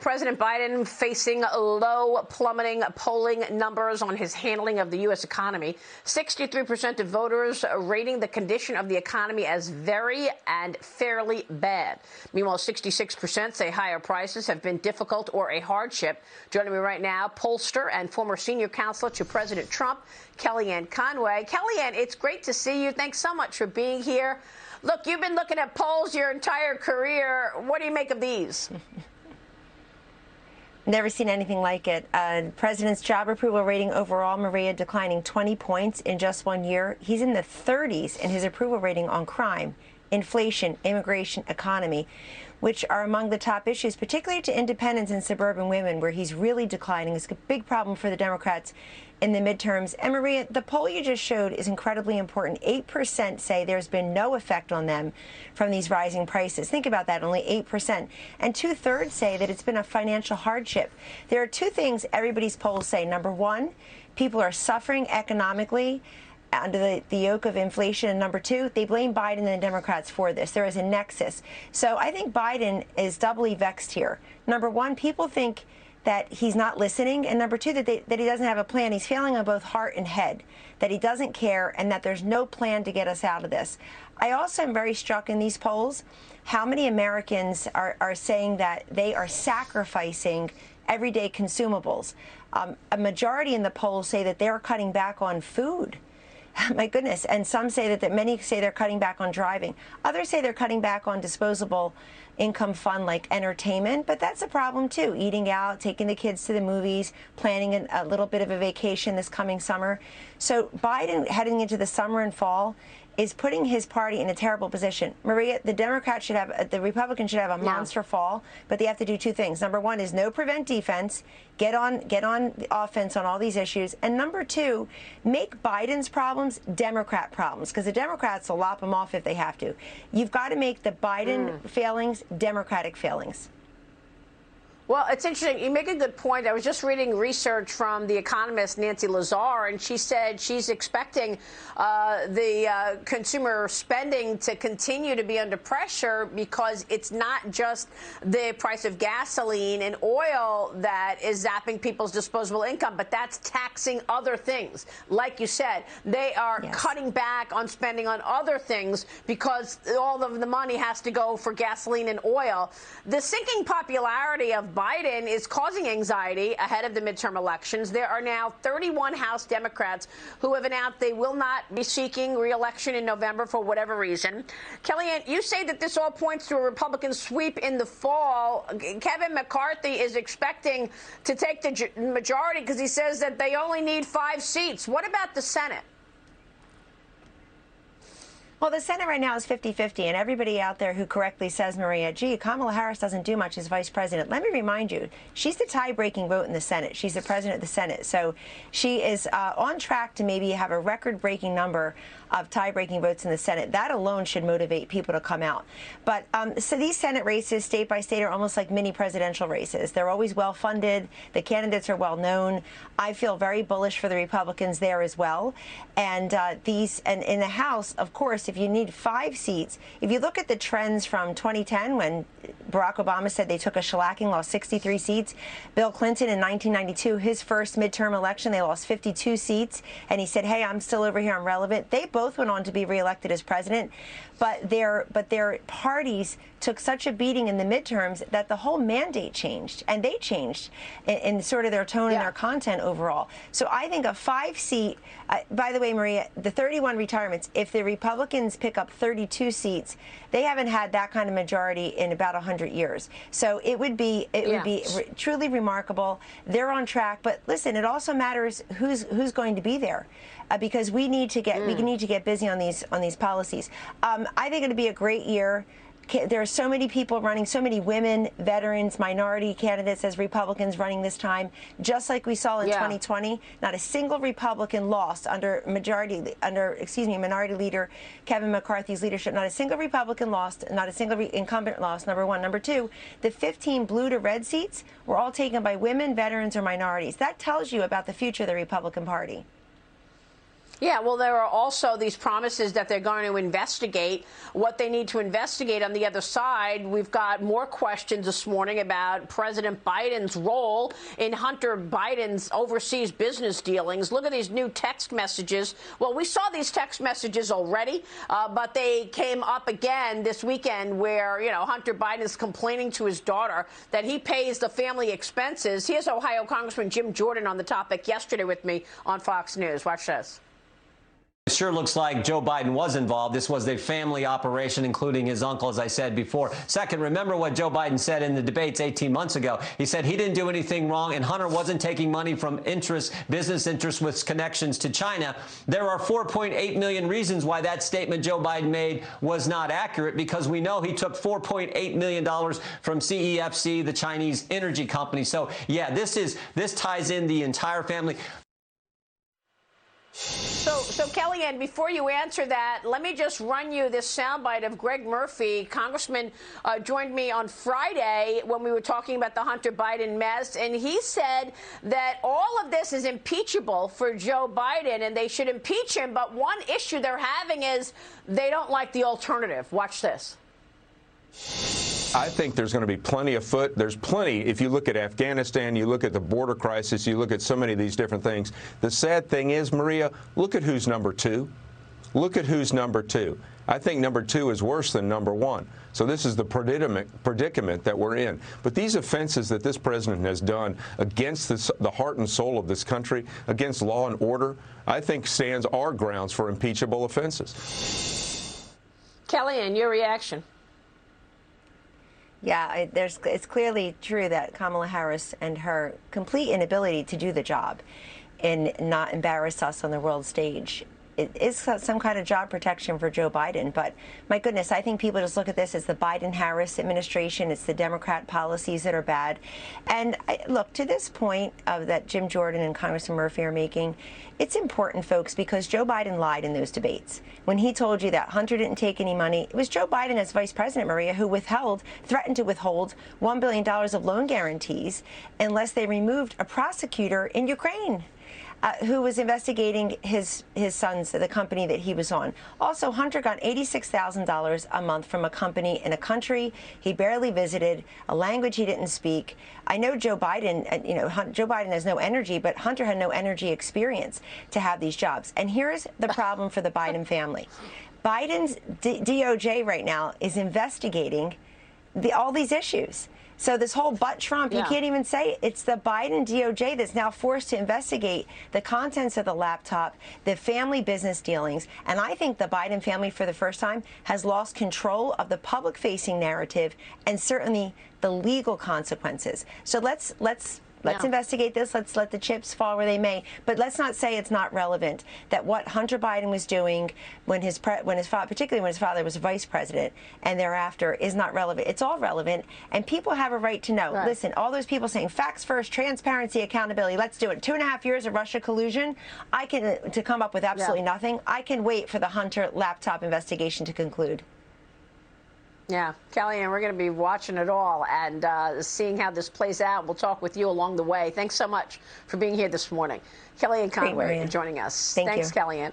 President Biden facing low, plummeting polling numbers on his handling of the U.S. economy. 63% of voters rating the condition of the economy as very and fairly bad. Meanwhile, 66% say higher prices have been difficult or a hardship. Joining me right now, pollster and former senior counselor to President Trump, Kellyanne Conway. Kellyanne, it's great to see you. Thanks so much for being here. Look, you've been looking at polls your entire career. What do you make of these? Never seen anything like it. President's job approval rating overall, Maria, declining 20 points in just 1 year. He's in the 30s in his approval rating on crime, inflation, immigration, economy, which are among the top issues, particularly to independents and suburban women, where he's really declining. It's a big problem for the Democrats in the midterms. And Maria, the poll you just showed is incredibly important. 8% say there's been no effect on them from these rising prices. Think about that, only 8%. And 2/3 say that it's been a financial hardship. There are two things everybody's polls say. Number one, people are suffering economically under the yoke of inflation. And number two, they blame Biden and the Democrats for this. There is a nexus. So I think Biden is doubly vexed here. Number one, people think that he's not listening, and number two, that he doesn't have a plan. He's failing on both heart and head, that he doesn't care, and that there's no plan to get us out of this. I also am very struck in these polls how many Americans are saying that they are sacrificing everyday consumables. A majority in the polls say that they're cutting back on food. My goodness. And some say that many say they're cutting back on driving. Others say they're cutting back on disposable income fund like entertainment. But that's a problem, too. Eating out, taking the kids to the movies, planning a little bit of a vacation this coming summer. So Biden, heading into the summer and fall, is putting his party in a terrible position. Maria, the Republicans should have a monster fall, but they have to do two things. Number one is no prevent defense, get on the offense on all these issues. And number two, make Biden's problems Democrat problems, because the Democrats will lop them off if they have to. You've got to make the Biden failings Democratic failings. Well, it's interesting. You make a good point. I was just reading research from the economist Nancy Lazar, and she said she's expecting the consumer spending to continue to be under pressure because it's not just the price of gasoline and oil that is zapping people's disposable income, but that's taxing other things. Like you said, they are cutting back on spending on other things because all of the money has to go for gasoline and oil. The sinking popularity of Biden is causing anxiety ahead of the midterm elections. There are now 31 House Democrats who have announced they will not be seeking re-election in November for whatever reason. Kellyanne, you say that this all points to a Republican sweep in the fall. Kevin McCarthy is expecting to take the majority because he says that they only need 5 seats. What about the Senate? Well, the Senate right now is 50-50, and everybody out there who correctly says, Maria, gee, Kamala Harris doesn't do much as vice president. Let me remind you, she's the tie-breaking vote in the Senate. She's the president of the Senate. So she is on track to maybe have a record-breaking number of tie-breaking votes in the Senate. That alone should motivate people to come out. But so these Senate races, state by state, are almost like mini presidential races. They're always well-funded. The candidates are well-known. I feel very bullish for the Republicans there as well. And and in the House, of course, if you need 5 seats, if you look at the trends from 2010, when Barack Obama said they took a shellacking, lost 63 seats. Bill Clinton in 1992, his first midterm election, they lost 52 seats. And he said, hey, I'm still over here, I'm relevant. They both went on to be reelected as president. But their parties took such a beating in the midterms that the whole mandate changed, and they changed in sort of their tone and their content overall. So I think a 5-seat, by the way, Maria, the 31 retirements, if the Republicans pick up 32 seats, they haven't had that kind of majority in about 100 years. So it would be truly remarkable. They're on track, but listen, it also matters who's going to be there. Because we need to get busy on these policies. I think it'll be a great year. There are so many people running, so many women, veterans, minority candidates as Republicans running this time, just like we saw in 2020. Not a single Republican lost under minority leader Kevin McCarthy's leadership. Not a single Republican lost, not a single incumbent lost, number one. Number two, the 15 blue to red seats were all taken by women, veterans, or minorities. That tells you about the future of the Republican Party. Yeah, well, there are also these promises that they're going to investigate what they need to investigate on the other side. We've got more questions this morning about President Biden's role in Hunter Biden's overseas business dealings. Look at these new text messages. Well, we saw these text messages already, but they came up again this weekend where, you know, Hunter Biden is complaining to his daughter that he pays the family expenses. Here's Ohio Congressman Jim Jordan on the topic yesterday with me on Fox News. Watch this. It sure looks like Joe Biden was involved. This was a family operation, including his uncle, as I said before. Second, remember what Joe Biden said in the debates 18 months ago. He said he didn't do anything wrong, and Hunter wasn't taking money from business interests with connections to China. There are 4.8 million reasons why that statement Joe Biden made was not accurate, because we know he took $4.8 million from CEFC, the Chinese energy company. So, yeah, this ties in the entire family. So Kellyanne, before you answer that, let me just run you this soundbite of Greg Murphy. Congressman joined me on Friday when we were talking about the Hunter Biden mess, and he said that all of this is impeachable for Joe Biden and they should impeach him. But one issue they're having is they don't like the alternative. Watch this. I think there's going to be plenty afoot. There's plenty. If you look at Afghanistan, you look at the border crisis, you look at so many of these different things. The sad thing is, Maria, look at who's number two. Look at who's number two. I think number two is worse than number one. So this is the predicament that we're in. But these offenses that this president has done against the heart and soul of this country, against law and order, I think stands our grounds for impeachable offenses. Kellyanne, your reaction? Yeah, it's clearly true that Kamala Harris and her complete inability to do the job and not embarrass us on the world stage, it is some kind of job protection for Joe Biden. But my goodness, I think people just look at this as the Biden-Harris administration. It's the Democrat policies that are bad. And look, to this point that Jim Jordan and Congressman Murphy are making, it's important, folks, because Joe Biden lied in those debates. When he told you that Hunter didn't take any money, it was Joe Biden as vice president, Maria, who threatened to withhold $1 billion of loan guarantees unless they removed a prosecutor in Ukraine. Who was investigating his son's, the company that he was on. Also, Hunter got $86,000 a month from a company in a country he barely visited, a language he didn't speak. I know Joe Biden, Joe Biden has no energy, but Hunter had no energy experience to have these jobs. And here's the problem for the Biden family. Biden's DOJ right now is investigating all these issues. So this whole but Trump, you can't even say it. It's the Biden DOJ that's now forced to investigate the contents of the laptop, the family business dealings. And I think the Biden family, for the first time, has lost control of the public-facing narrative and certainly the legal consequences. So let's investigate this. Let's let the chips fall where they may. But let's not say it's not relevant that what Hunter Biden was doing particularly when his father was vice president and thereafter, is not relevant. It's all relevant, and people have a right to know. Right. Listen, all those people saying facts first, transparency, accountability. Let's do it. 2.5 years of Russia collusion. To come up with absolutely nothing. I can wait for the Hunter laptop investigation to conclude. Yeah, Kellyanne, we're going to be watching it all and seeing how this plays out. We'll talk with you along the way. Thanks so much for being here this morning. Kellyanne Conway joining us. Thanks, Kellyanne.